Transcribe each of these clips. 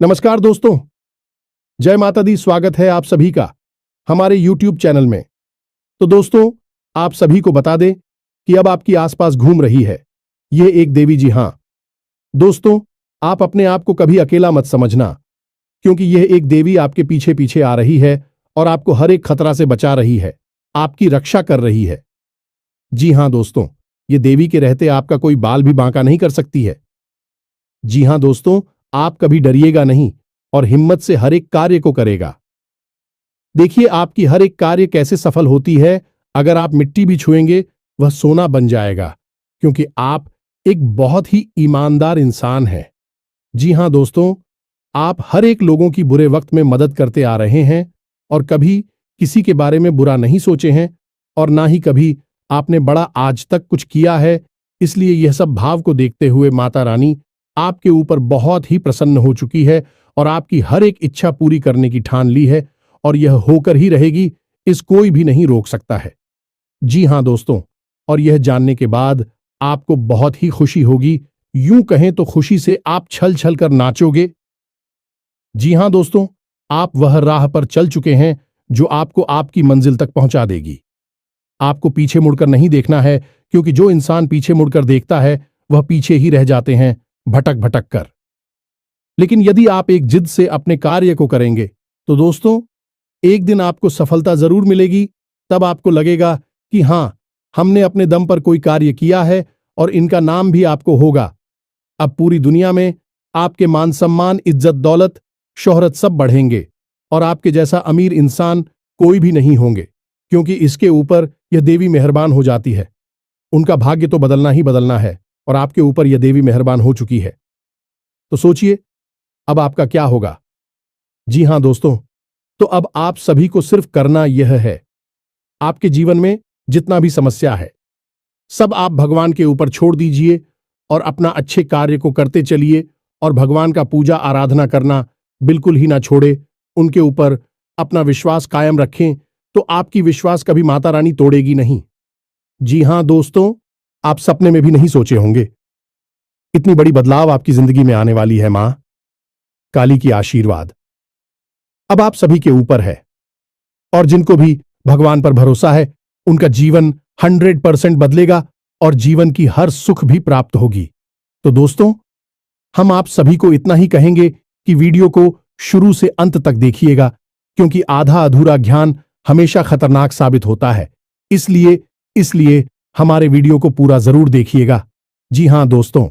नमस्कार दोस्तों, जय माता दी। स्वागत है आप सभी का हमारे YouTube चैनल में। तो दोस्तों, आप सभी को बता दें कि अब आपकी आसपास घूम रही है ये एक देवी। जी हां दोस्तों, आप अपने आप को कभी अकेला मत समझना, क्योंकि यह एक देवी आपके पीछे पीछे आ रही है और आपको हर एक खतरा से बचा रही है, आपकी रक्षा कर रही है। जी हां दोस्तों, ये देवी के रहते आपका कोई बाल भी बांका नहीं कर सकती है। जी हां दोस्तों, आप कभी डरिएगा नहीं और हिम्मत से हर एक कार्य को करेगा। देखिए आपकी हर एक कार्य कैसे सफल होती है। अगर आप मिट्टी भी छुएंगे वह सोना बन जाएगा, क्योंकि आप एक बहुत ही ईमानदार इंसान हैं। जी हां दोस्तों, आप हर एक लोगों की बुरे वक्त में मदद करते आ रहे हैं और कभी किसी के बारे में बुरा नहीं सोचे हैं और ना ही कभी आपने बड़ा आज तक कुछ किया है। इसलिए यह सब भाव को देखते हुए माता रानी आपके ऊपर बहुत ही प्रसन्न हो चुकी है और आपकी हर एक इच्छा पूरी करने की ठान ली है और यह होकर ही रहेगी। इस कोई भी नहीं रोक सकता है। जी हां दोस्तों, और यह जानने के बाद आपको बहुत ही खुशी होगी। यूं कहें तो खुशी से आप छल छल कर नाचोगे। जी हां दोस्तों, आप वह राह पर चल चुके हैं जो आपको आपकी मंजिल तक पहुंचा देगी। आपको पीछे मुड़कर नहीं देखना है, क्योंकि जो इंसान पीछे मुड़कर देखता है वह पीछे ही रह जाते हैं, भटक भटक कर। लेकिन यदि आप एक जिद से अपने कार्य को करेंगे तो दोस्तों, एक दिन आपको सफलता जरूर मिलेगी। तब आपको लगेगा कि हां, हमने अपने दम पर कोई कार्य किया है और इनका नाम भी आपको होगा। अब पूरी दुनिया में आपके मान सम्मान, इज्जत, दौलत, शोहरत सब बढ़ेंगे और आपके जैसा अमीर इंसान कोई भी नहीं होंगे, क्योंकि इसके ऊपर यह देवी मेहरबान हो जाती है। उनका भाग्य तो बदलना ही बदलना है और आपके ऊपर यह देवी मेहरबान हो चुकी है। तो सोचिए अब आपका क्या होगा। जी हां दोस्तों, तो अब आप सभी को सिर्फ करना यह है, आपके जीवन में जितना भी समस्या है सब आप भगवान के ऊपर छोड़ दीजिए और अपना अच्छे कार्य को करते चलिए और भगवान का पूजा आराधना करना बिल्कुल ही ना छोड़े। उनके ऊपर अपना विश्वास कायम रखें तो आपकी विश्वास कभी माता रानी तोड़ेगी नहीं। जी हां दोस्तों, आप सपने में भी नहीं सोचे होंगे इतनी बड़ी बदलाव आपकी जिंदगी में आने वाली है। मां काली की आशीर्वाद अब आप सभी के ऊपर है और जिनको भी भगवान पर भरोसा है उनका जीवन 100% बदलेगा और जीवन की हर सुख भी प्राप्त होगी। तो दोस्तों, हम आप सभी को इतना ही कहेंगे कि वीडियो को शुरू से अंत तक देखिएगा, क्योंकि आधा अधूरा ज्ञान हमेशा खतरनाक साबित होता है। इसलिए हमारे वीडियो को पूरा जरूर देखिएगा। जी हां दोस्तों,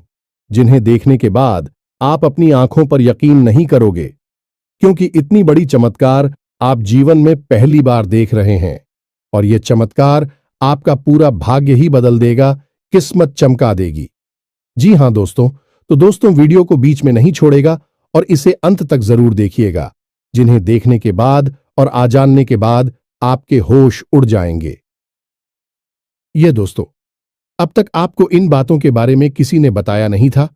जिन्हें देखने के बाद आप अपनी आंखों पर यकीन नहीं करोगे, क्योंकि इतनी बड़ी चमत्कार आप जीवन में पहली बार देख रहे हैं और यह चमत्कार आपका पूरा भाग्य ही बदल देगा, किस्मत चमका देगी। जी हां दोस्तों, तो दोस्तों वीडियो को बीच में नहीं छोड़ेगा और इसे अंत तक जरूर देखिएगा, जिन्हें देखने के बाद और आ जानने के बाद आपके होश उड़ जाएंगे। ये दोस्तों, अब तक आपको इन बातों के बारे में किसी ने बताया नहीं था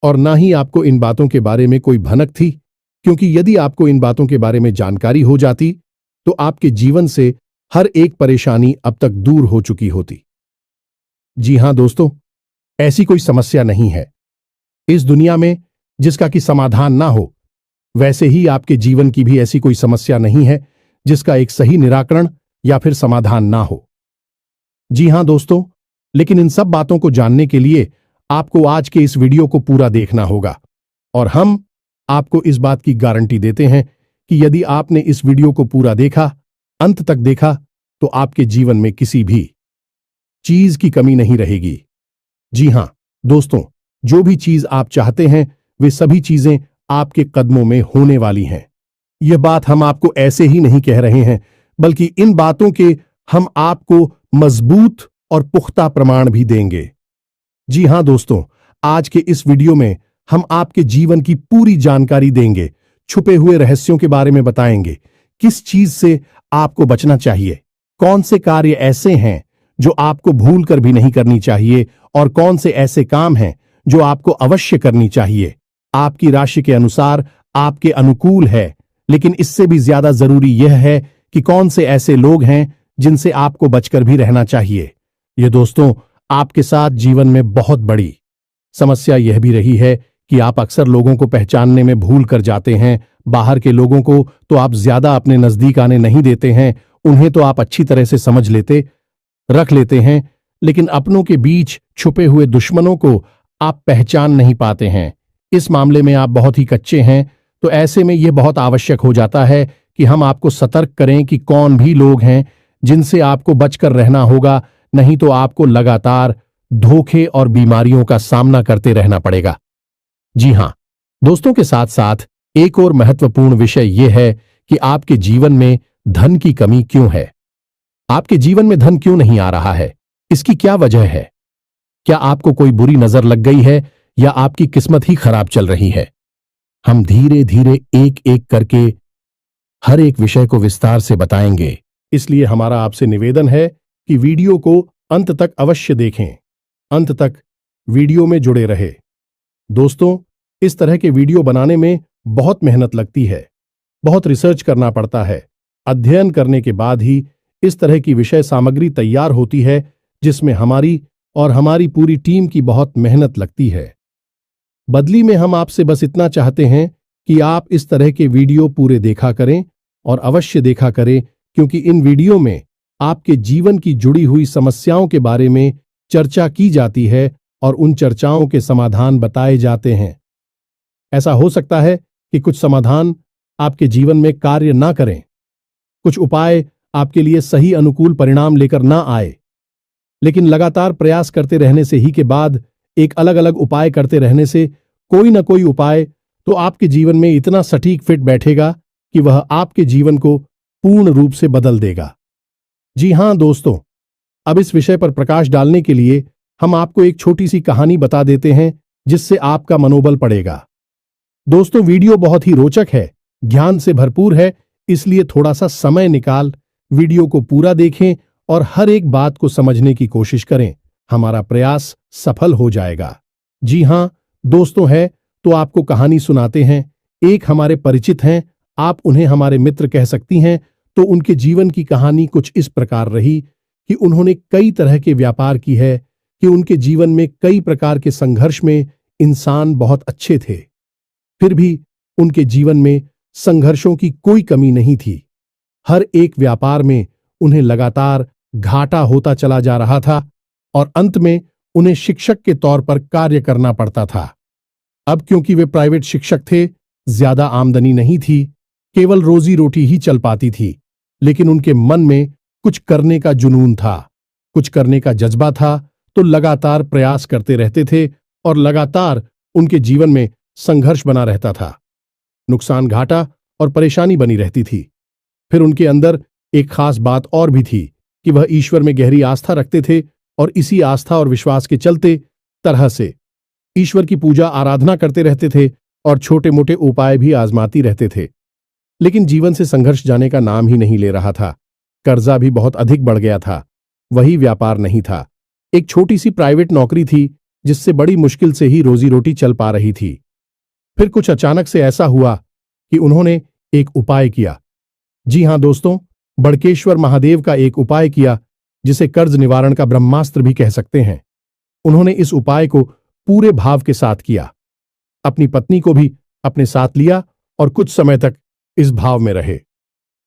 और ना ही आपको इन बातों के बारे में कोई भनक थी, क्योंकि यदि आपको इन बातों के बारे में जानकारी हो जाती तो आपके जीवन से हर एक परेशानी अब तक दूर हो चुकी होती। जी हां दोस्तों, ऐसी कोई समस्या नहीं है इस दुनिया में जिसका कि समाधान ना हो। वैसे ही आपके जीवन की भी ऐसी कोई समस्या नहीं है जिसका एक सही निराकरण या फिर समाधान ना हो। जी हां दोस्तों, लेकिन इन सब बातों को जानने के लिए आपको आज के इस वीडियो को पूरा देखना होगा और हम आपको इस बात की गारंटी देते हैं कि यदि आपने इस वीडियो को पूरा देखा, अंत तक देखा, तो आपके जीवन में किसी भी चीज की कमी नहीं रहेगी। जी हां दोस्तों, जो भी चीज आप चाहते हैं वे सभी चीजें आपके कदमों में होने वाली हैं। यह बात हम आपको ऐसे ही नहीं कह रहे हैं, बल्कि इन बातों के हम आपको मजबूत और पुख्ता प्रमाण भी देंगे। जी हां दोस्तों, आज के इस वीडियो में हम आपके जीवन की पूरी जानकारी देंगे, छुपे हुए रहस्यों के बारे में बताएंगे, किस चीज से आपको बचना चाहिए, कौन से कार्य ऐसे हैं जो आपको भूल कर भी नहीं करनी चाहिए और कौन से ऐसे काम हैं जो आपको अवश्य करनी चाहिए। आपकी राशि के अनुसार आपके अनुकूल है, लेकिन इससे भी ज्यादा जरूरी यह है कि कौन से ऐसे लोग हैं जिनसे आपको बचकर भी रहना चाहिए। ये दोस्तों, आपके साथ जीवन में बहुत बड़ी समस्या यह भी रही है कि आप अक्सर लोगों को पहचानने में भूल कर जाते हैं। बाहर के लोगों को तो आप ज्यादा अपने नजदीक आने नहीं देते हैं, उन्हें तो आप अच्छी तरह से समझ रख लेते हैं, लेकिन अपनों के बीच छुपे हुए दुश्मनों को आप पहचान नहीं पाते हैं। इस मामले में आप बहुत ही कच्चे हैं, तो ऐसे में यह बहुत आवश्यक हो जाता है कि हम आपको सतर्क करें कि कौन भी लोग हैं जिनसे आपको बचकर रहना होगा, नहीं तो आपको लगातार धोखे और बीमारियों का सामना करते रहना पड़ेगा। जी हां दोस्तों, के साथ साथ एक और महत्वपूर्ण विषय यह है कि आपके जीवन में धन की कमी क्यों है। आपके जीवन में धन क्यों नहीं आ रहा है, इसकी क्या वजह है? क्या आपको कोई बुरी नजर लग गई है या आपकी किस्मत ही खराब चल रही है? हम धीरे धीरे एक एक करके हर एक विषय को विस्तार से बताएंगे, इसलिए हमारा आपसे निवेदन है कि वीडियो को अंत तक अवश्य देखें, अंत तक वीडियो में जुड़े रहे। दोस्तों, इस तरह के वीडियो बनाने में बहुत मेहनत लगती है, बहुत रिसर्च करना पड़ता है। अध्ययन करने के बाद ही इस तरह की विषय सामग्री तैयार होती है, जिसमें हमारी पूरी टीम की बहुत मेहनत लगती है। बदली में हम आपसे बस इतना चाहते हैं कि आप इस तरह के वीडियो पूरे देखा करें, और अवश्य देखा करें, क्योंकि इन वीडियो में आपके जीवन की जुड़ी हुई समस्याओं के बारे में चर्चा की जाती है और उन चर्चाओं के समाधान बताए जाते हैं। ऐसा हो सकता है कि कुछ समाधान आपके जीवन में कार्य ना करें, कुछ उपाय आपके लिए सही अनुकूल परिणाम लेकर ना आए, लेकिन लगातार प्रयास करते रहने से ही के बाद एक अलग अलग उपाय करते रहने से कोई ना कोई उपाय तो आपके जीवन में इतना सटीक फिट बैठेगा कि वह आपके जीवन को पूर्ण रूप से बदल देगा। जी हां दोस्तों, अब इस विषय पर प्रकाश डालने के लिए हम आपको एक छोटी सी कहानी बता देते हैं, जिससे आपका मनोबल बढ़ेगा। दोस्तों, वीडियो बहुत ही रोचक है, ज्ञान से भरपूर है, इसलिए थोड़ा सा समय निकाल वीडियो को पूरा देखें और हर एक बात को समझने की कोशिश करें। हमारा प्रयास सफल हो जाएगा। जी हां दोस्तों, है तो आपको कहानी सुनाते हैं। एक हमारे परिचित हैं, आप उन्हें हमारे मित्र कह सकती हैं। तो उनके जीवन की कहानी कुछ इस प्रकार रही कि उन्होंने कई तरह के व्यापार की है, कि उनके जीवन में कई प्रकार के संघर्ष में इंसान बहुत अच्छे थे, फिर भी उनके जीवन में संघर्षों की कोई कमी नहीं थी। हर एक व्यापार में उन्हें लगातार घाटा होता चला जा रहा था और अंत में उन्हें शिक्षक के तौर पर कार्य करना पड़ता था। अब क्योंकि वे प्राइवेट शिक्षक थे, ज्यादा आमदनी नहीं थी, केवल रोजी रोटी ही चल पाती थी, लेकिन उनके मन में कुछ करने का जुनून था, कुछ करने का जज्बा था, तो लगातार प्रयास करते रहते थे और लगातार उनके जीवन में संघर्ष बना रहता था। नुकसान, घाटा और परेशानी बनी रहती थी। फिर उनके अंदर एक खास बात और भी थी कि वह ईश्वर में गहरी आस्था रखते थे और इसी आस्था और विश्वास के चलते तरह से ईश्वर की पूजा आराधना करते रहते थे और छोटे मोटे उपाय भी आजमाती रहते थे। लेकिन जीवन से संघर्ष जाने का नाम ही नहीं ले रहा था। कर्जा भी बहुत अधिक बढ़ गया था। वही व्यापार नहीं था, एक छोटी सी प्राइवेट नौकरी थी, जिससे बड़ी मुश्किल से ही रोजी रोटी चल पा रही थी। फिर कुछ अचानक से ऐसा हुआ कि उन्होंने एक उपाय किया। जी हां दोस्तों, बड़केश्वर महादेव का एक उपाय किया, जिसे कर्ज निवारण का ब्रह्मास्त्र भी कह सकते हैं। उन्होंने इस उपाय को पूरे भाव के साथ किया, अपनी पत्नी को भी अपने साथ लिया और कुछ समय तक इस भाव में रहे।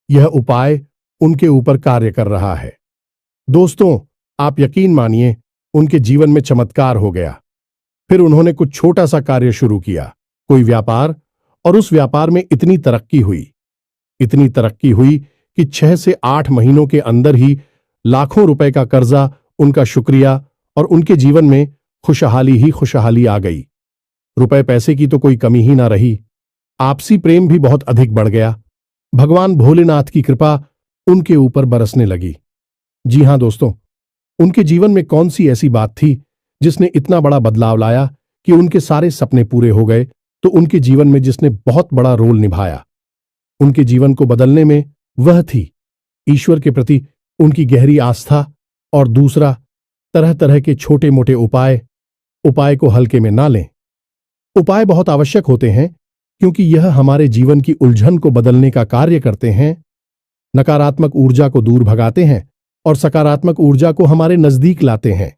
यह उपाय उनके ऊपर कार्य कर रहा है। दोस्तों, आप यकीन मानिए, उनके जीवन में चमत्कार हो गया। फिर उन्होंने कुछ छोटा सा कार्य शुरू किया, कोई व्यापार, और उस व्यापार में इतनी तरक्की हुई कि 6 से 8 महीनों के अंदर ही लाखों रुपए का कर्जा, उनका शुक्रिया और उनके जीवन में खुशहाली ही खुशहाली आ गई। रुपए पैसे की तो कोई कमी ही ना रही। आपसी प्रेम भी बहुत अधिक बढ़ गया। भगवान भोलेनाथ की कृपा उनके ऊपर बरसने लगी। जी हां दोस्तों, उनके जीवन में कौन सी ऐसी बात थी जिसने इतना बड़ा बदलाव लाया कि उनके सारे सपने पूरे हो गए? तो उनके जीवन में जिसने बहुत बड़ा रोल निभाया उनके जीवन को बदलने में, वह थी ईश्वर के प्रति उनकी गहरी आस्था, और दूसरा तरह तरह के छोटे मोटे उपाय को हल्के में ना लें। उपाय बहुत आवश्यक होते हैं, क्योंकि यह हमारे जीवन की उलझन को बदलने का कार्य करते हैं, नकारात्मक ऊर्जा को दूर भगाते हैं और सकारात्मक ऊर्जा को हमारे नजदीक लाते हैं।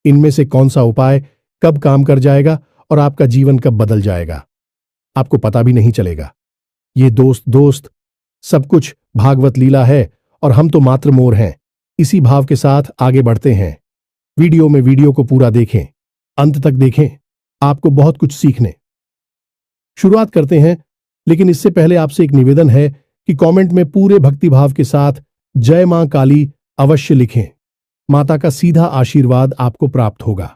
इनमें से कौन सा उपाय कब काम कर जाएगा और आपका जीवन कब बदल जाएगा आपको पता भी नहीं चलेगा। ये दोस्त सब कुछ भागवत लीला है और हम तो मात्र मोर हैं। इसी भाव के साथ आगे बढ़ते हैं। वीडियो को पूरा देखें, अंत तक देखें, आपको बहुत कुछ सीखने शुरुआत करते हैं। लेकिन इससे पहले आपसे एक निवेदन है कि कमेंट में पूरे भक्तिभाव के साथ जय मां काली अवश्य लिखें। माता का सीधा आशीर्वाद आपको प्राप्त होगा।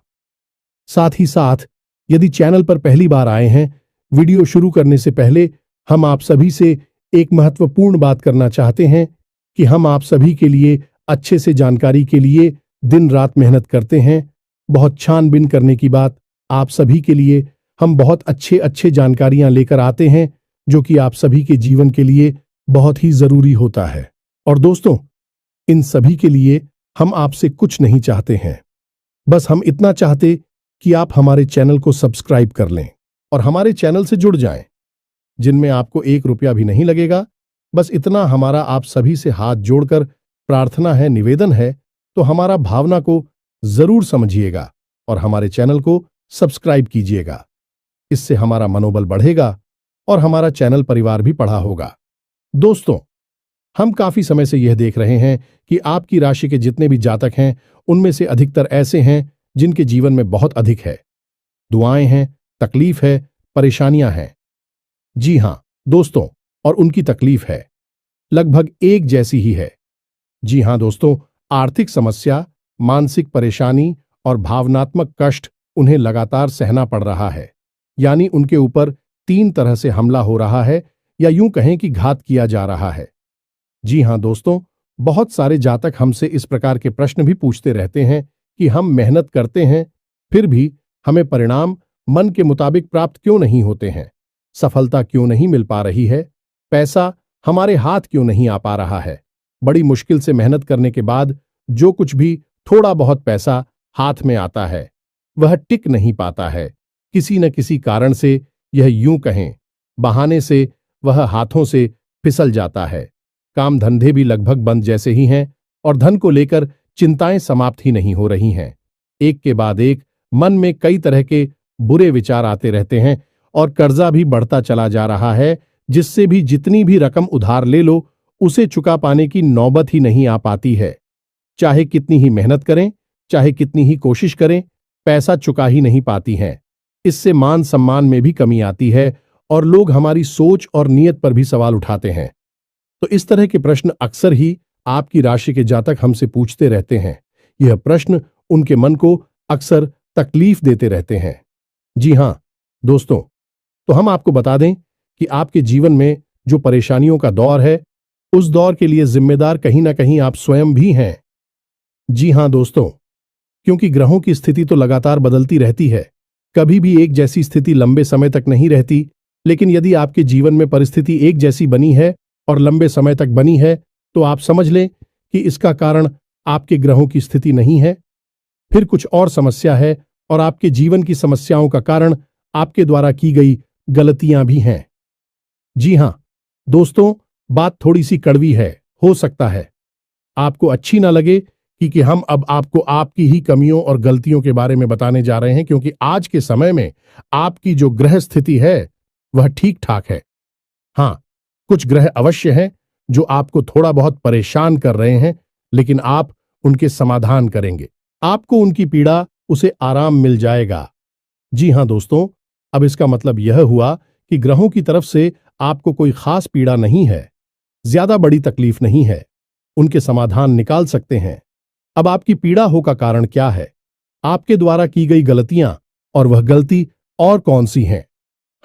साथ ही साथ यदि चैनल पर पहली बार आए हैं, वीडियो शुरू करने से पहले हम आप सभी से एक महत्वपूर्ण बात करना चाहते हैं कि हम आप सभी के लिए अच्छे से जानकारी के लिए दिन रात मेहनत करते हैं। बहुत छानबीन करने की बात आप सभी के लिए हम बहुत अच्छे जानकारियां लेकर आते हैं जो कि आप सभी के जीवन के लिए बहुत ही जरूरी होता है। और दोस्तों, इन सभी के लिए हम आपसे कुछ नहीं चाहते हैं, बस हम इतना चाहते कि आप हमारे चैनल को सब्सक्राइब कर लें और हमारे चैनल से जुड़ जाएं, जिनमें आपको 1 रुपया भी नहीं लगेगा। बस इतना हमारा आप सभी से हाथ जोड़कर प्रार्थना है, निवेदन है, तो हमारा भावना को जरूर समझिएगा और हमारे चैनल को सब्सक्राइब कीजिएगा। इससे हमारा मनोबल बढ़ेगा और हमारा चैनल परिवार भी बढ़ा होगा। दोस्तों, हम काफी समय से यह देख रहे हैं कि आपकी राशि के जितने भी जातक हैं, उनमें से अधिकतर ऐसे हैं जिनके जीवन में बहुत अधिक है, दुआएं हैं, तकलीफ है, परेशानियां हैं। जी हां दोस्तों, और उनकी तकलीफ है लगभग एक जैसी ही है। जी हां दोस्तों, आर्थिक समस्या, मानसिक परेशानी और भावनात्मक कष्ट उन्हें लगातार सहना पड़ रहा है। यानी उनके ऊपर 3 तरह से हमला हो रहा है, या यूं कहें कि घात किया जा रहा है। जी हां दोस्तों, बहुत सारे जातक हमसे इस प्रकार के प्रश्न भी पूछते रहते हैं कि हम मेहनत करते हैं, फिर भी हमें परिणाम मन के मुताबिक प्राप्त क्यों नहीं होते हैं, सफलता क्यों नहीं मिल पा रही है, पैसा हमारे हाथ क्यों नहीं आ पा रहा है। बड़ी मुश्किल से मेहनत करने के बाद जो कुछ भी थोड़ा बहुत पैसा हाथ में आता है, वह टिक नहीं पाता है। किसी न किसी कारण से, यह यूं कहें बहाने से, वह हाथों से फिसल जाता है। काम धंधे भी लगभग बंद जैसे ही हैं और धन को लेकर चिंताएं समाप्त ही नहीं हो रही हैं। एक के बाद एक मन में कई तरह के बुरे विचार आते रहते हैं और कर्जा भी बढ़ता चला जा रहा है, जिससे भी जितनी भी रकम उधार ले लो, उसे चुका पाने की नौबत ही नहीं आ पाती है। चाहे कितनी ही मेहनत करें, चाहे कितनी ही कोशिश करें, पैसा चुका ही नहीं पाती हैं। इससे मान सम्मान में भी कमी आती है और लोग हमारी सोच और नीयत पर भी सवाल उठाते हैं। तो इस तरह के प्रश्न अक्सर ही आपकी राशि के जातक हमसे पूछते रहते हैं। यह प्रश्न उनके मन को अक्सर तकलीफ देते रहते हैं। जी हां दोस्तों, तो हम आपको बता दें कि आपके जीवन में जो परेशानियों का दौर है, उस दौर के लिए जिम्मेदार कहीं ना कहीं आप स्वयं भी हैं। जी हां दोस्तों, क्योंकि ग्रहों की स्थिति तो लगातार बदलती रहती है, कभी भी एक जैसी स्थिति लंबे समय तक नहीं रहती। लेकिन यदि आपके जीवन में परिस्थिति एक जैसी बनी है और लंबे समय तक बनी है, तो आप समझ लें कि इसका कारण आपके ग्रहों की स्थिति नहीं है, फिर कुछ और समस्या है, और आपके जीवन की समस्याओं का कारण आपके द्वारा की गई गलतियां भी हैं। जी हां दोस्तों, बात थोड़ी सी कड़वी है, हो सकता है आपको अच्छी ना लगे कि हम अब आपको आपकी ही कमियों और गलतियों के बारे में बताने जा रहे हैं, क्योंकि आज के समय में आपकी जो ग्रह स्थिति है वह ठीक ठाक है। हां, कुछ ग्रह अवश्य हैं जो आपको थोड़ा बहुत परेशान कर रहे हैं, लेकिन आप उनके समाधान करेंगे, आपको उनकी पीड़ा, उसे आराम मिल जाएगा। जी हां दोस्तों, अब इसका मतलब यह हुआ कि ग्रहों की तरफ से आपको कोई खास पीड़ा नहीं है, ज्यादा बड़ी तकलीफ नहीं है, उनके समाधान निकाल सकते हैं। अब आपकी पीड़ा हो का कारण क्या है, आपके द्वारा की गई गलतियां, और वह गलती और कौन सी हैं,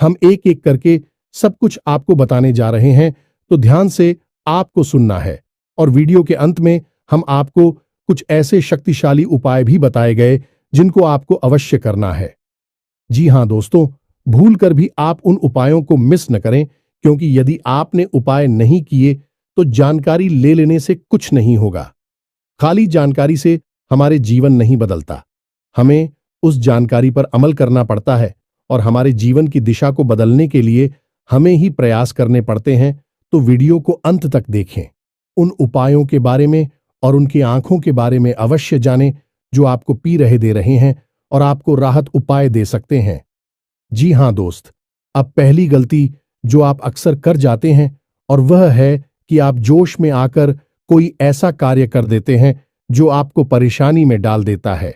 हम एक एक करके सब कुछ आपको बताने जा रहे हैं। तो ध्यान से आपको सुनना है, और वीडियो के अंत में हम आपको कुछ ऐसे शक्तिशाली उपाय भी बताए गए जिनको आपको अवश्य करना है। जी हां दोस्तों, भूल कर भी आप उन उपायों को मिस न करें, क्योंकि यदि आपने उपाय नहीं किए तो जानकारी ले लेने से कुछ नहीं होगा। खाली जानकारी से हमारे जीवन नहीं बदलता, हमें उस जानकारी पर अमल करना पड़ता है, और हमारे जीवन की दिशा को बदलने के लिए हमें ही प्रयास करने पड़ते हैं। तो वीडियो को अंत तक देखें, उन उपायों के बारे में और उनकी आंखों के बारे में अवश्य जानें जो आपको पी रहे दे रहे हैं और आपको राहत उपाय दे सकते हैं। जी हां दोस्त, अब पहली गलती जो आप अक्सर कर जाते हैं और वह है कि आप जोश में आकर कोई ऐसा कार्य कर देते हैं जो आपको परेशानी में डाल देता है।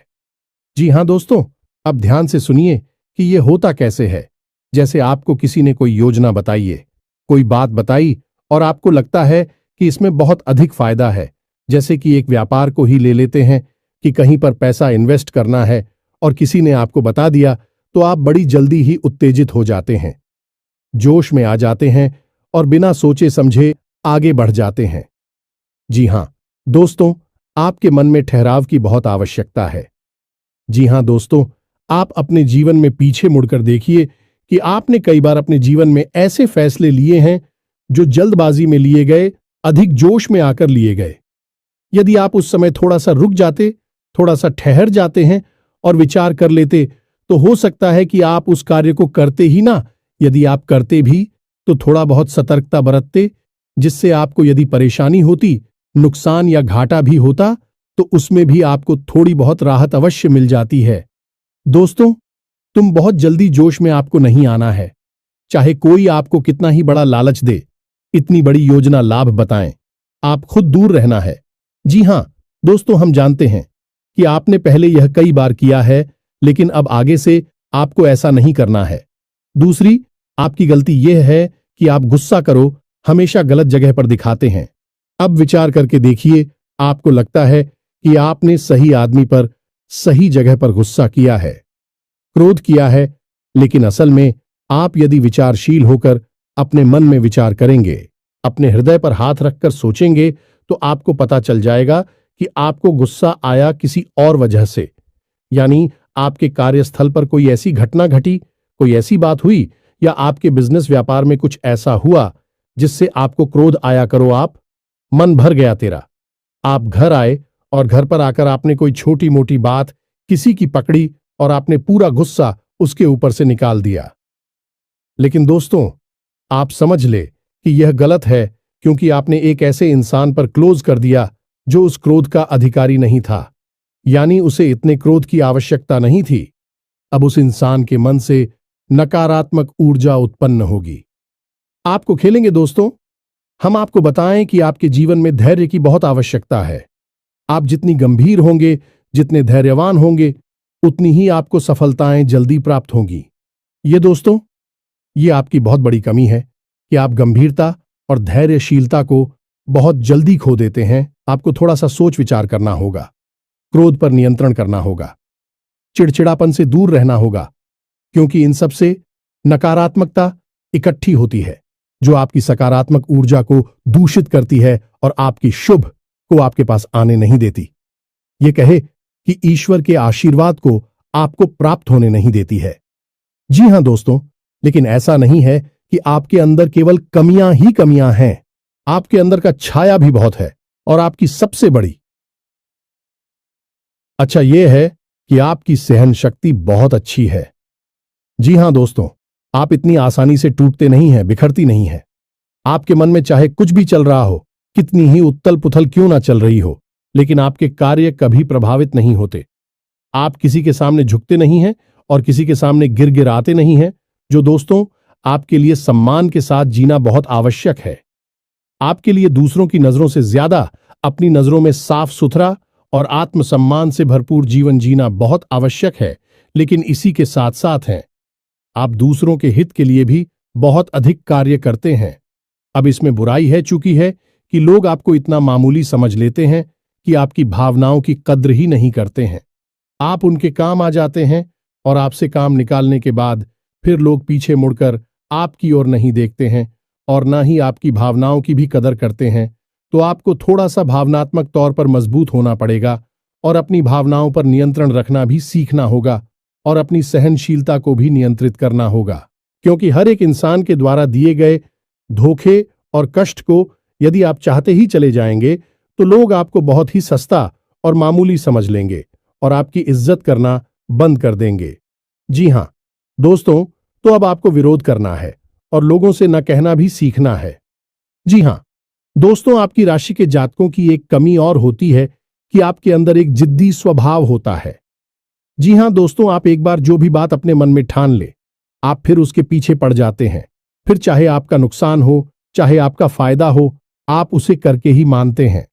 जी हां दोस्तों, अब ध्यान से सुनिए कि यह होता कैसे है। जैसे आपको किसी ने कोई योजना बताई है, कोई बात बताई और आपको लगता है कि इसमें बहुत अधिक फायदा है। जैसे कि एक व्यापार को ही ले लेते हैं कि कहीं पर पैसा इन्वेस्ट करना है और किसी ने आपको बता दिया तो आप बड़ी जल्दी ही उत्तेजित हो जाते हैं, जोश में आ जाते हैं और बिना सोचे समझे आगे बढ़ जाते हैं। जी हां दोस्तों, आपके मन में ठहराव की बहुत आवश्यकता है। जी हां दोस्तों, आप अपने जीवन में पीछे मुड़कर देखिए कि आपने कई बार अपने जीवन में ऐसे फैसले लिए हैं जो जल्दबाजी में लिए गए, अधिक जोश में आकर लिए गए। यदि आप उस समय थोड़ा सा रुक जाते, थोड़ा सा ठहर जाते हैं और विचार कर लेते, तो हो सकता है कि आप उस कार्य को करते ही ना, यदि आप करते भी तो थोड़ा बहुत सतर्कता बरतते, जिससे आपको यदि परेशानी होती, नुकसान या घाटा भी होता, तो उसमें भी आपको थोड़ी बहुत राहत अवश्य मिल जाती है। दोस्तों, तुम बहुत जल्दी जोश में आपको नहीं आना है। चाहे कोई आपको कितना ही बड़ा लालच दे, इतनी बड़ी योजना लाभ बताएं, आप खुद दूर रहना है। जी हां दोस्तों, हम जानते हैं कि आपने पहले यह कई बार किया है, लेकिन अब आगे से आपको ऐसा नहीं करना है। दूसरी, आपकी गलती यह है कि आप गुस्सा करो हमेशा गलत जगह पर दिखाते हैं। अब विचार करके देखिए, आपको लगता है कि आपने सही आदमी पर सही जगह पर गुस्सा किया है, क्रोध किया है, लेकिन असल में आप यदि विचारशील होकर अपने मन में विचार करेंगे, अपने हृदय पर हाथ रखकर सोचेंगे, तो आपको पता चल जाएगा कि आपको गुस्सा आया किसी और वजह से। यानी आपके कार्यस्थल पर कोई ऐसी घटना घटी, कोई ऐसी बात हुई, या आपके बिजनेस व्यापार में कुछ ऐसा हुआ जिससे आपको क्रोध आया। करो आप, मन भर गया तेरा। आप घर आए और घर पर आकर आपने कोई छोटी मोटी बात किसी की पकड़ी और आपने पूरा गुस्सा उसके ऊपर से निकाल दिया। लेकिन दोस्तों, आप समझ ले कि यह गलत है, क्योंकि आपने एक ऐसे इंसान पर क्लोज कर दिया जो उस क्रोध का अधिकारी नहीं था। यानी उसे इतने क्रोध की आवश्यकता नहीं थी। अब उस इंसान के मन से नकारात्मक ऊर्जा उत्पन्न होगी। आपको खेलेंगे दोस्तों। हम आपको बताएं कि आपके जीवन में धैर्य की बहुत आवश्यकता है। आप जितनी गंभीर होंगे, जितने धैर्यवान होंगे, उतनी ही आपको सफलताएं जल्दी प्राप्त होंगी। ये दोस्तों, ये आपकी बहुत बड़ी कमी है कि आप गंभीरता और धैर्यशीलता को बहुत जल्दी खो देते हैं। आपको थोड़ा सा सोच विचार करना होगा, क्रोध पर नियंत्रण करना होगा, चिड़चिड़ापन से दूर रहना होगा, क्योंकि इन सब से नकारात्मकता इकट्ठी होती है जो आपकी सकारात्मक ऊर्जा को दूषित करती है और आपकी शुभ को आपके पास आने नहीं देती। ये कहे कि ईश्वर के आशीर्वाद को आपको प्राप्त होने नहीं देती है। जी हां दोस्तों, लेकिन ऐसा नहीं है कि आपके अंदर केवल कमियां ही कमियां हैं। आपके अंदर का छाया भी बहुत है, और आपकी सबसे बड़ी अच्छा यह है कि आपकी सहन शक्ति बहुत अच्छी है। जी हां दोस्तों, आप इतनी आसानी से टूटते नहीं हैं, बिखरती नहीं है। आपके मन में चाहे कुछ भी चल रहा हो, कितनी ही उत्तल पुथल क्यों ना चल रही हो, लेकिन आपके कार्य कभी प्रभावित नहीं होते। आप किसी के सामने झुकते नहीं हैं और किसी के सामने गिड़गिड़ाते नहीं हैं, जो दोस्तों आपके लिए सम्मान के साथ जीना बहुत आवश्यक है। आपके लिए दूसरों की नजरों से ज्यादा अपनी नजरों में साफ सुथरा और आत्मसम्मान से भरपूर जीवन जीना बहुत आवश्यक है। लेकिन इसी के साथ साथ हैं, आप दूसरों के हित के लिए भी बहुत अधिक कार्य करते हैं। अब इसमें बुराई है चूंकि है कि लोग आपको इतना मामूली समझ लेते हैं कि आपकी भावनाओं की कद्र ही नहीं करते हैं। आप उनके काम आ जाते हैं और आपसे काम निकालने के बाद फिर लोग पीछे मुड़कर आपकी ओर नहीं देखते हैं और ना ही आपकी भावनाओं की भी कदर करते हैं। तो आपको थोड़ा सा भावनात्मक तौर पर मजबूत होना पड़ेगा और अपनी भावनाओं पर नियंत्रण रखना भी सीखना होगा और अपनी सहनशीलता को भी नियंत्रित करना होगा, क्योंकि हर एक इंसान के द्वारा दिए गए धोखे और कष्ट को यदि आप चाहते ही चले जाएंगे तो लोग आपको बहुत ही सस्ता और मामूली समझ लेंगे और आपकी इज्जत करना बंद कर देंगे। जी हां दोस्तों, तो अब आपको विरोध करना है और लोगों से न कहना भी सीखना है। जी हां दोस्तों, आपकी राशि के जातकों की एक कमी और होती है कि आपके अंदर एक जिद्दी स्वभाव होता है। जी हां दोस्तों, आप एक बार जो भी बात अपने मन में ठान ले, आप फिर उसके पीछे पड़ जाते हैं। फिर चाहे आपका नुकसान हो, चाहे आपका फायदा हो, आप उसे करके ही मानते हैं।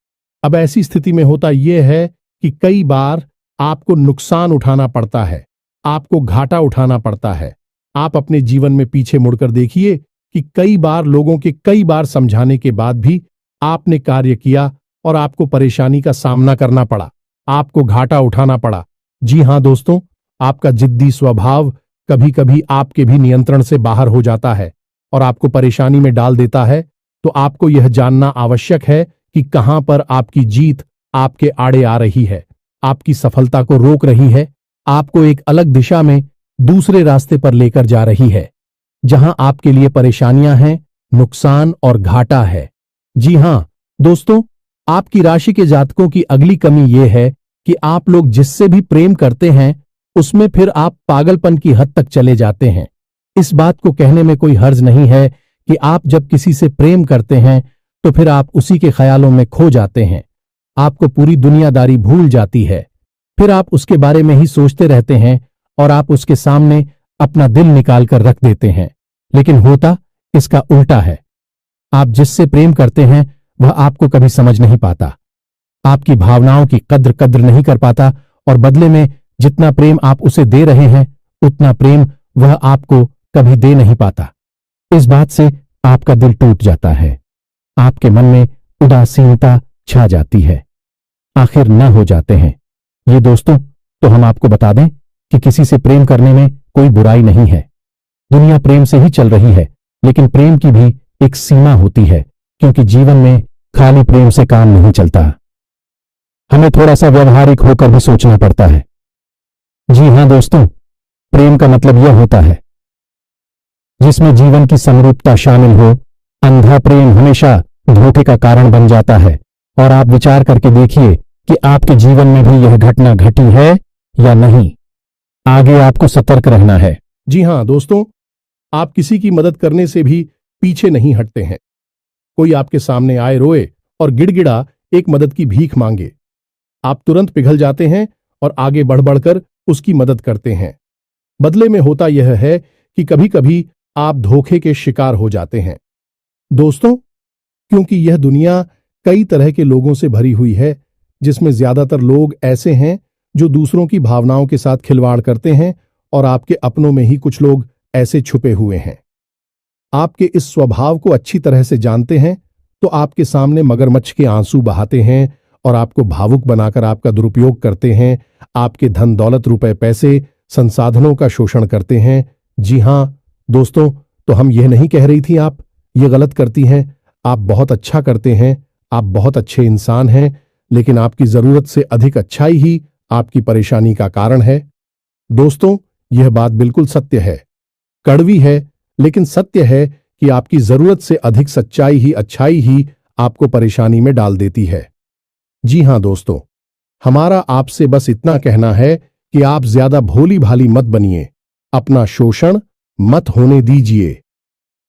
अब ऐसी स्थिति में होता यह है कि कई बार आपको नुकसान उठाना पड़ता है, आपको घाटा उठाना पड़ता है। आप अपने जीवन में पीछे मुड़कर देखिए कि कई बार लोगों के कई बार समझाने के बाद भी आपने कार्य किया और आपको परेशानी का सामना करना पड़ा, आपको घाटा उठाना पड़ा। जी हां दोस्तों, आपका जिद्दी स्वभाव कभी कभी आपके भी नियंत्रण से बाहर हो जाता है और आपको परेशानी में डाल देता है। तो आपको यह जानना आवश्यक है कि कहां पर आपकी जीत आपके आड़े आ रही है, आपकी सफलता को रोक रही है, आपको एक अलग दिशा में दूसरे रास्ते पर लेकर जा रही है, जहां आपके लिए परेशानियां हैं, नुकसान और घाटा है। जी हां दोस्तों, आपकी राशि के जातकों की अगली कमी यह है कि आप लोग जिससे भी प्रेम करते हैं उसमें फिर आप पागलपन की हद तक चले जाते हैं। इस बात को कहने में कोई हर्ज नहीं है कि आप जब किसी से प्रेम करते हैं तो फिर आप उसी के ख्यालों में खो जाते हैं, आपको पूरी दुनियादारी भूल जाती है, फिर आप उसके बारे में ही सोचते रहते हैं और आप उसके सामने अपना दिल निकाल कर रख देते हैं। लेकिन होता इसका उल्टा है। आप जिससे प्रेम करते हैं वह आपको कभी समझ नहीं पाता, आपकी भावनाओं की कद्र नहीं कर पाता और बदले में जितना प्रेम आप उसे दे रहे हैं उतना प्रेम वह आपको कभी दे नहीं पाता। इस बात से आपका दिल टूट जाता है, आपके मन में उदासीनता छा जाती है, आखिर न हो जाते हैं। ये दोस्तों, तो हम आपको बता दें कि किसी से प्रेम करने में कोई बुराई नहीं है। दुनिया प्रेम से ही चल रही है, लेकिन प्रेम की भी एक सीमा होती है, क्योंकि जीवन में खाली प्रेम से काम नहीं चलता। हमें थोड़ा सा व्यवहारिक होकर भी सोचना पड़ता है। जी हां दोस्तों, प्रेम का मतलब यह होता है जिसमें जीवन की समरूपता शामिल हो। अंधा प्रेम हमेशा धोखे का कारण बन जाता है और आप विचार करके देखिए कि आपके जीवन में भी यह घटना घटी है या नहीं। आगे आपको सतर्क रहना है। जी हां दोस्तों, आप किसी की मदद करने से भी पीछे नहीं हटते हैं। कोई आपके सामने आए, रोए और गिड़गिड़ा एक मदद की भीख मांगे, आप तुरंत पिघल जाते हैं और आगे बढ़ बढ़कर उसकी मदद करते हैं। बदले में होता यह है कि कभी कभी आप धोखे के शिकार हो जाते हैं। दोस्तों, क्योंकि यह दुनिया कई तरह के लोगों से भरी हुई है, जिसमें ज्यादातर लोग ऐसे हैं जो दूसरों की भावनाओं के साथ खिलवाड़ करते हैं और आपके अपनों में ही कुछ लोग ऐसे छुपे हुए हैं। आपके इस स्वभाव को अच्छी तरह से जानते हैं तो आपके सामने मगरमच्छ के आंसू बहाते हैं और आपको भावुक बनाकर आपका दुरुपयोग करते हैं, आपके धन दौलत, रुपए पैसे, संसाधनों का शोषण करते हैं। जी हां दोस्तों, तो हम यह नहीं कह रही थी आप ये गलत करती हैं, आप बहुत अच्छा करते हैं, आप बहुत अच्छे इंसान हैं, लेकिन आपकी जरूरत से अधिक अच्छाई ही आपकी परेशानी का कारण है। दोस्तों, यह बात बिल्कुल सत्य है, कड़वी है, लेकिन सत्य है कि आपकी जरूरत से अधिक सच्चाई ही, अच्छाई ही आपको परेशानी में डाल देती है। जी हां दोस्तों, हमारा आपसे बस इतना कहना है कि आप ज्यादा भोली भाली मत बनिए, अपना शोषण मत होने दीजिए।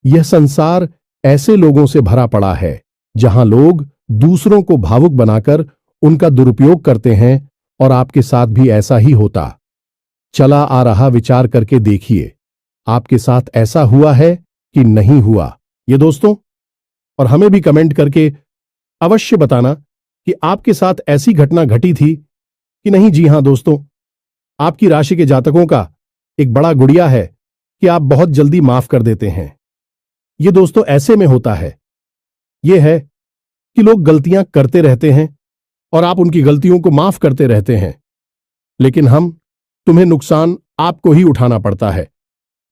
यह संसार ऐसे लोगों से भरा पड़ा है जहां लोग दूसरों को भावुक बनाकर उनका दुरुपयोग करते हैं और आपके साथ भी ऐसा ही होता चला आ रहा। विचार करके देखिए, आपके साथ ऐसा हुआ है कि नहीं हुआ ये दोस्तों, और हमें भी कमेंट करके अवश्य बताना कि आपके साथ ऐसी घटना घटी थी कि नहीं। जी हां दोस्तों, आपकी राशि के जातकों का एक बड़ा गुड़िया है कि आप बहुत जल्दी माफ कर देते हैं। ये दोस्तों ऐसे में होता है, यह है कि लोग गलतियां करते रहते हैं और आप उनकी गलतियों को माफ करते रहते हैं, लेकिन तुम्हें नुकसान आपको ही उठाना पड़ता है,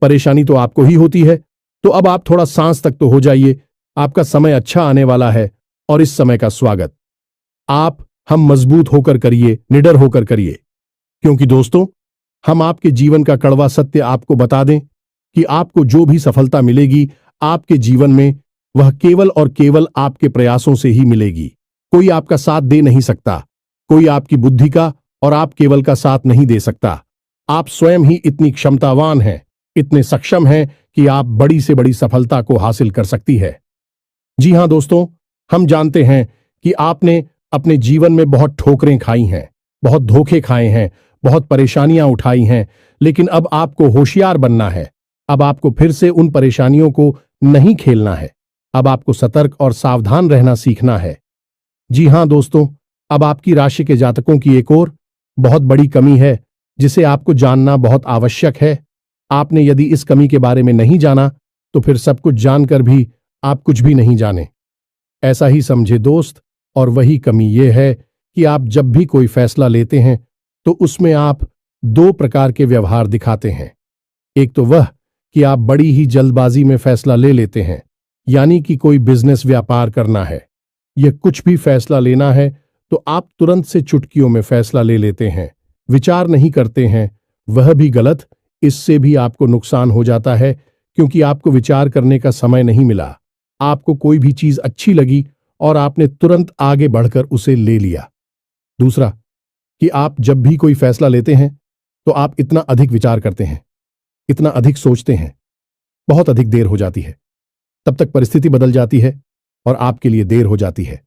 परेशानी तो आपको ही होती है। तो अब आप थोड़ा सांस तक तो हो जाइए, आपका समय अच्छा आने वाला है और इस समय का स्वागत हम मजबूत होकर करिए, निडर होकर करिए, क्योंकि दोस्तों हम आपके जीवन का कड़वा सत्य आपको बता दें कि आपको जो भी सफलता मिलेगी आपके जीवन में, वह केवल और केवल आपके प्रयासों से ही मिलेगी। कोई आपका साथ दे नहीं सकता, कोई आपकी बुद्धि का और आप केवल का साथ नहीं दे सकता। आप स्वयं ही इतनी क्षमतावान हैं, इतने सक्षम हैं कि आप बड़ी से बड़ी सफलता को हासिल कर सकती है। जी हां दोस्तों, हम जानते हैं कि आपने अपने जीवन में बहुत ठोकरें खाई हैं, बहुत धोखे खाए हैं, बहुत परेशानियां उठाई हैं, लेकिन अब आपको होशियार बनना है। अब आपको फिर से उन परेशानियों को नहीं खेलना है। अब आपको सतर्क और सावधान रहना सीखना है। जी हां दोस्तों, अब आपकी राशि के जातकों की एक और बहुत बड़ी कमी है जिसे आपको जानना बहुत आवश्यक है। आपने यदि इस कमी के बारे में नहीं जाना तो फिर सब कुछ जानकर भी आप कुछ भी नहीं जाने, ऐसा ही समझे दोस्त। और वही कमी यह है कि आप जब भी कोई फैसला लेते हैं तो उसमें आप दो प्रकार के व्यवहार दिखाते हैं। एक तो वह कि आप बड़ी ही जल्दबाजी में फैसला ले लेते हैं, यानी कि कोई बिजनेस व्यापार करना है या कुछ भी फैसला लेना है तो आप तुरंत से चुटकियों में फैसला ले लेते हैं, विचार नहीं करते हैं। वह भी गलत, इससे भी आपको नुकसान हो जाता है क्योंकि आपको विचार करने का समय नहीं मिला। आपको कोई भी चीज अच्छी लगी और आपने तुरंत आगे बढ़कर उसे ले लिया। दूसरा कि आप जब भी कोई फैसला लेते हैं तो आप इतना अधिक विचार करते हैं, इतना अधिक सोचते हैं, बहुत अधिक देर हो जाती है। तब तक परिस्थिति बदल जाती है और आपके लिए देर हो जाती है।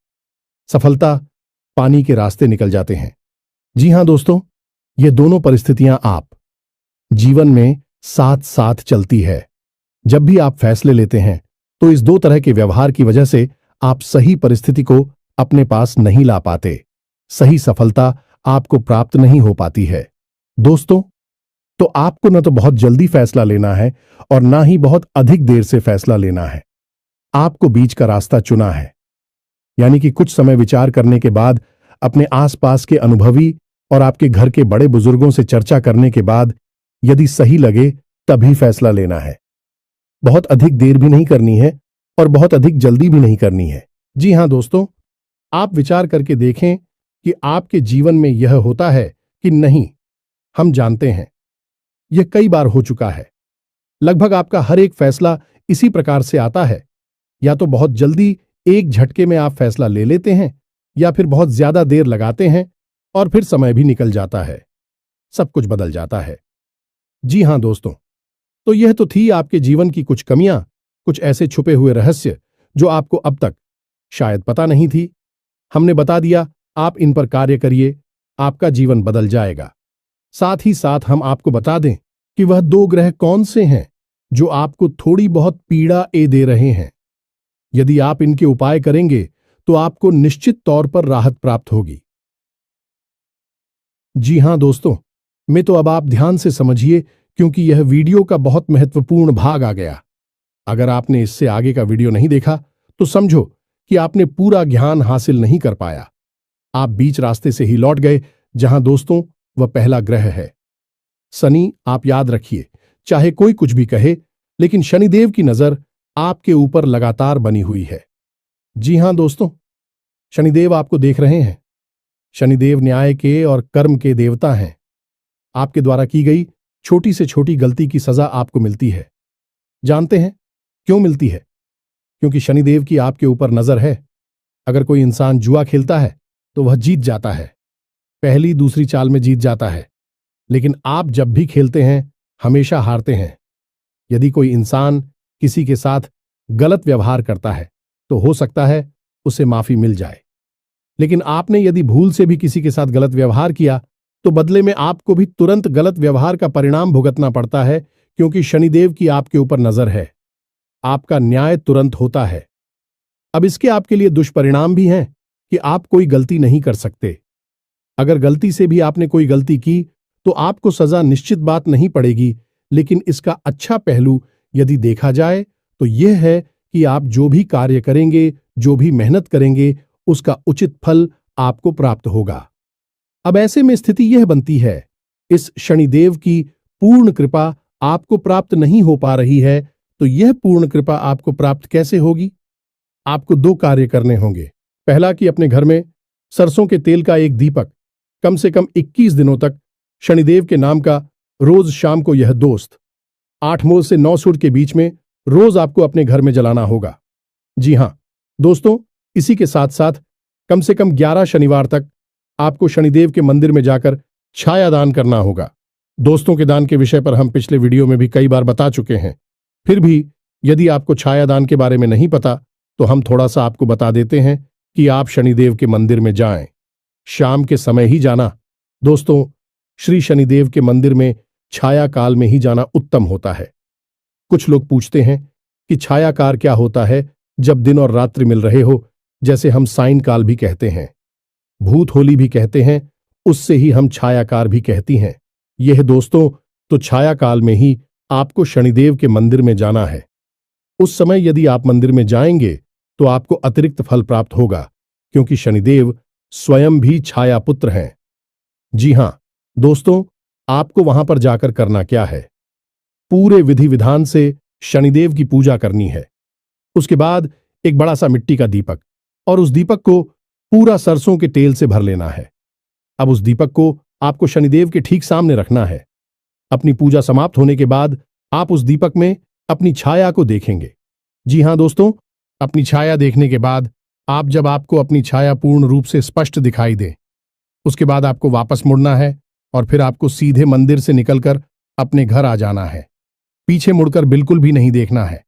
सफलता पानी के रास्ते निकल जाते हैं। जी हां दोस्तों, ये दोनों परिस्थितियां आप जीवन में साथ साथ चलती है। जब भी आप फैसले लेते हैं तो इस दो तरह के व्यवहार की वजह से आप सही परिस्थिति को अपने पास नहीं ला पाते, सही सफलता आपको प्राप्त नहीं हो पाती है। दोस्तों, तो आपको न तो बहुत जल्दी फैसला लेना है और ना ही बहुत अधिक देर से फैसला लेना है। आपको बीच का रास्ता चुना है, यानी कि कुछ समय विचार करने के बाद, अपने आसपास के अनुभवी और आपके घर के बड़े बुजुर्गों से चर्चा करने के बाद यदि सही लगे तभी फैसला लेना है। बहुत अधिक देर भी नहीं करनी है और बहुत अधिक जल्दी भी नहीं करनी है। जी हां दोस्तों, आप विचार करके देखें कि आपके जीवन में यह होता है कि नहीं। हम जानते हैं यह कई बार हो चुका है। लगभग आपका हर एक फैसला इसी प्रकार से आता है, या तो बहुत जल्दी एक झटके में आप फैसला ले लेते हैं या फिर बहुत ज्यादा देर लगाते हैं और फिर समय भी निकल जाता है, सब कुछ बदल जाता है। जी हां दोस्तों, तो यह तो थी आपके जीवन की कुछ कमियां, कुछ ऐसे छुपे हुए रहस्य जो आपको अब तक शायद पता नहीं थी। हमने बता दिया, आप इन पर कार्य करिए, आपका जीवन बदल जाएगा। साथ ही साथ हम आपको बता दें कि वह दो ग्रह कौन से हैं जो आपको थोड़ी बहुत पीड़ा दे रहे हैं। यदि आप इनके उपाय करेंगे तो आपको निश्चित तौर पर राहत प्राप्त होगी। जी हां दोस्तों, मैं तो अब आप ध्यान से समझिए क्योंकि यह वीडियो का बहुत महत्वपूर्ण भाग आ गया। अगर आपने इससे आगे का वीडियो नहीं देखा तो समझो कि आपने पूरा ज्ञान हासिल नहीं कर पाया। आप बीच रास्ते से ही लौट गए। जहां दोस्तों वह पहला ग्रह है शनि। आप याद रखिए, चाहे कोई कुछ भी कहे, लेकिन शनिदेव की नजर आपके ऊपर लगातार बनी हुई है। जी हां दोस्तों, शनिदेव आपको देख रहे हैं। शनिदेव न्याय के और कर्म के देवता हैं। आपके द्वारा की गई छोटी से छोटी गलती की सजा आपको मिलती है। जानते हैं क्यों मिलती है? क्योंकि शनिदेव की आपके ऊपर नजर है। अगर कोई इंसान जुआ खेलता है तो वह जीत जाता है, पहली दूसरी चाल में जीत जाता है, लेकिन आप जब भी खेलते हैं हमेशा हारते हैं। यदि कोई इंसान किसी के साथ गलत व्यवहार करता है तो हो सकता है उसे माफी मिल जाए, लेकिन आपने यदि भूल से भी किसी के साथ गलत व्यवहार किया तो बदले में आपको भी तुरंत गलत व्यवहार का परिणाम भुगतना पड़ता है, क्योंकि शनिदेव की आपके ऊपर नजर है। आपका न्याय तुरंत होता है। अब इसके आपके लिए दुष्परिणाम भी हैं कि आप कोई गलती नहीं कर सकते। अगर गलती से भी आपने कोई गलती की तो आपको सजा निश्चित बात नहीं पड़ेगी, लेकिन इसका अच्छा पहलू यदि देखा जाए तो यह है कि आप जो भी कार्य करेंगे, जो भी मेहनत करेंगे, उसका उचित फल आपको प्राप्त होगा। अब ऐसे में स्थिति यह बनती है, इस शनिदेव की पूर्ण कृपा आपको प्राप्त नहीं हो पा रही है, तो यह पूर्ण कृपा आपको प्राप्त कैसे होगी? आपको दो कार्य करने होंगे। पहला कि अपने घर में सरसों के तेल का एक दीपक कम से कम 21 दिनों तक शनिदेव के नाम का रोज शाम को यह दोस्त 8 मोल से 9 सूर्य के बीच में रोज आपको अपने घर में जलाना होगा। जी हां दोस्तों, इसी के साथ साथ कम से कम 11 शनिवार तक आपको शनिदेव के मंदिर में जाकर छाया दान करना होगा। दोस्तों के दान के विषय पर हम पिछले वीडियो में भी कई बार बता चुके हैं। फिर भी यदि आपको छाया दान के बारे में नहीं पता तो हम थोड़ा सा आपको बता देते हैं कि आप शनिदेव के मंदिर में जाएं। शाम के समय ही जाना। दोस्तों, श्री शनिदेव के मंदिर में छाया काल में ही जाना उत्तम होता है। कुछ लोग पूछते हैं कि छायाकार क्या होता है जब दिन और रात्रि मिल रहे हो, जैसे हम सायंकाल भी कहते हैं, भूत होली भी कहते हैं, उससे ही हम छायाकार भी कहती हैं। यह दोस्तों, तो छायाकाल में ही आपको शनिदेव के मंदिर में जाना है। उस समय यदि आप मंदिर में जाएंगे तो आपको अतिरिक्त फल प्राप्त होगा, क्योंकि शनिदेव स्वयं भी छाया पुत्र हैं। जी हां दोस्तों, आपको वहां पर जाकर करना क्या है, पूरे विधि विधान से शनिदेव की पूजा करनी है। उसके बाद एक बड़ा सा मिट्टी का दीपक, और उस दीपक को पूरा सरसों के तेल से भर लेना है। अब उस दीपक को आपको शनिदेव के ठीक सामने रखना है। अपनी पूजा समाप्त होने के बाद आप उस दीपक में अपनी छाया को देखेंगे। जी हां दोस्तों, अपनी छाया देखने के बाद जब आपको अपनी छाया पूर्ण रूप से स्पष्ट दिखाई दे, उसके बाद आपको वापस मुड़ना है और फिर आपको सीधे मंदिर से निकलकर अपने घर आ जाना है। पीछे मुड़कर बिल्कुल भी नहीं देखना है।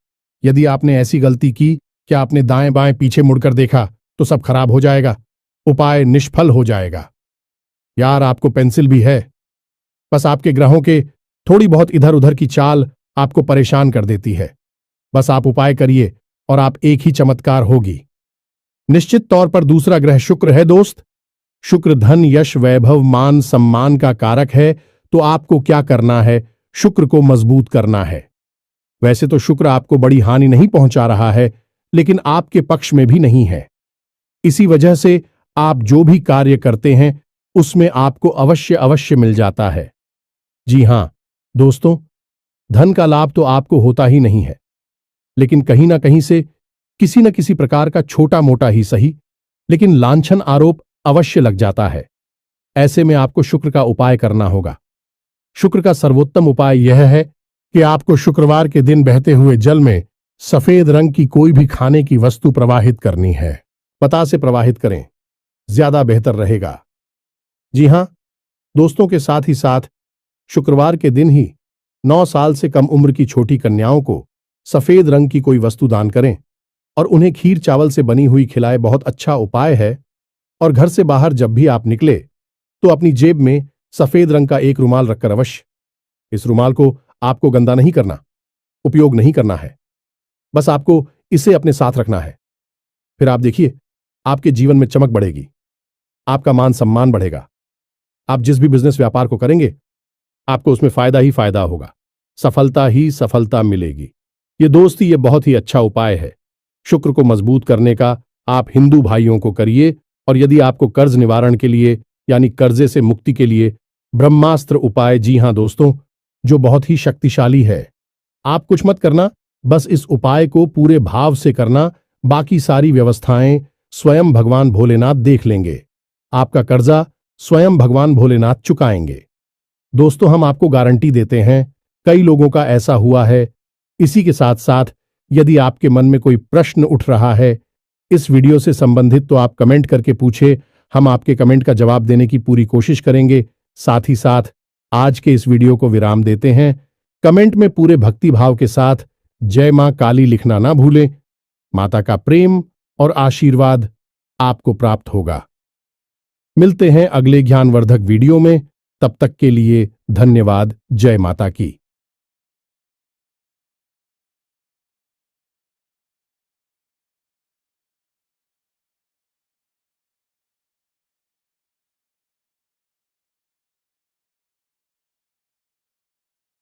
यदि आपने ऐसी गलती की कि आपने दाएं बाएं पीछे मुड़कर देखा तो सब खराब हो जाएगा, उपाय निष्फल हो जाएगा। यार, आपको पेंसिल भी है, बस आपके ग्रहों के थोड़ी बहुत इधर उधर की चाल आपको परेशान कर देती है। बस आप उपाय करिए और आप एक ही चमत्कार होगी। निश्चित तौर पर दूसरा ग्रह शुक्र है दोस्त। शुक्र धन, यश, वैभव, मान सम्मान का कारक है। तो आपको क्या करना है, शुक्र को मजबूत करना है। वैसे तो शुक्र आपको बड़ी हानि नहीं पहुंचा रहा है, लेकिन आपके पक्ष में भी नहीं है। इसी वजह से आप जो भी कार्य करते हैं उसमें आपको अवश्य अवश्य मिल जाता है। जी हां दोस्तों, धन का लाभ तो आपको होता ही नहीं है, लेकिन कहीं ना कहीं से किसी न किसी प्रकार का छोटा मोटा ही सही, लेकिन लांछन आरोप अवश्य लग जाता है। ऐसे में आपको शुक्र का उपाय करना होगा। शुक्र का सर्वोत्तम उपाय यह है कि आपको शुक्रवार के दिन बहते हुए जल में सफेद रंग की कोई भी खाने की वस्तु प्रवाहित करनी है। पता से प्रवाहित करें, ज्यादा बेहतर रहेगा। जी हां दोस्तों, के साथ ही साथ शुक्रवार के दिन ही 9 साल से कम उम्र की छोटी कन्याओं को सफेद रंग की कोई वस्तु दान करें और उन्हें खीर चावल से बनी हुई खिलाए। बहुत अच्छा उपाय है। और घर से बाहर जब भी आप निकले तो अपनी जेब में सफेद रंग का एक रुमाल रखकर अवश्य, इस रुमाल को आपको गंदा नहीं करना, उपयोग नहीं करना है, बस आपको इसे अपने साथ रखना है। फिर आप देखिए, आपके जीवन में चमक बढ़ेगी, आपका मान सम्मान बढ़ेगा। आप जिस भी बिजनेस व्यापार को करेंगे आपको उसमें फायदा ही फायदा होगा, सफलता ही सफलता मिलेगी। ये दोस्ती, ये बहुत ही अच्छा उपाय है शुक्र को मजबूत करने का। आप हिंदू भाइयों को करिए। और यदि आपको कर्ज निवारण के लिए यानी कर्जे से मुक्ति के लिए ब्रह्मास्त्र उपाय, जी हां दोस्तों, जो बहुत ही शक्तिशाली है। आप कुछ मत करना, बस इस उपाय को पूरे भाव से करना। बाकी सारी व्यवस्थाएं स्वयं भगवान भोलेनाथ देख लेंगे। आपका कर्जा स्वयं भगवान भोलेनाथ चुकाएंगे। दोस्तों, हम आपको गारंटी देते हैं, कई लोगों का ऐसा हुआ है। इसी के साथ साथ यदि आपके मन में कोई प्रश्न उठ रहा है इस वीडियो से संबंधित, तो आप कमेंट करके पूछे। हम आपके कमेंट का जवाब देने की पूरी कोशिश करेंगे। साथ ही साथ आज के इस वीडियो को विराम देते हैं। कमेंट में पूरे भक्ति भाव के साथ जय मां काली लिखना ना भूलें। माता का प्रेम और आशीर्वाद आपको प्राप्त होगा। मिलते हैं अगले ज्ञानवर्धक वीडियो में। तब तक के लिए धन्यवाद। जय माता की।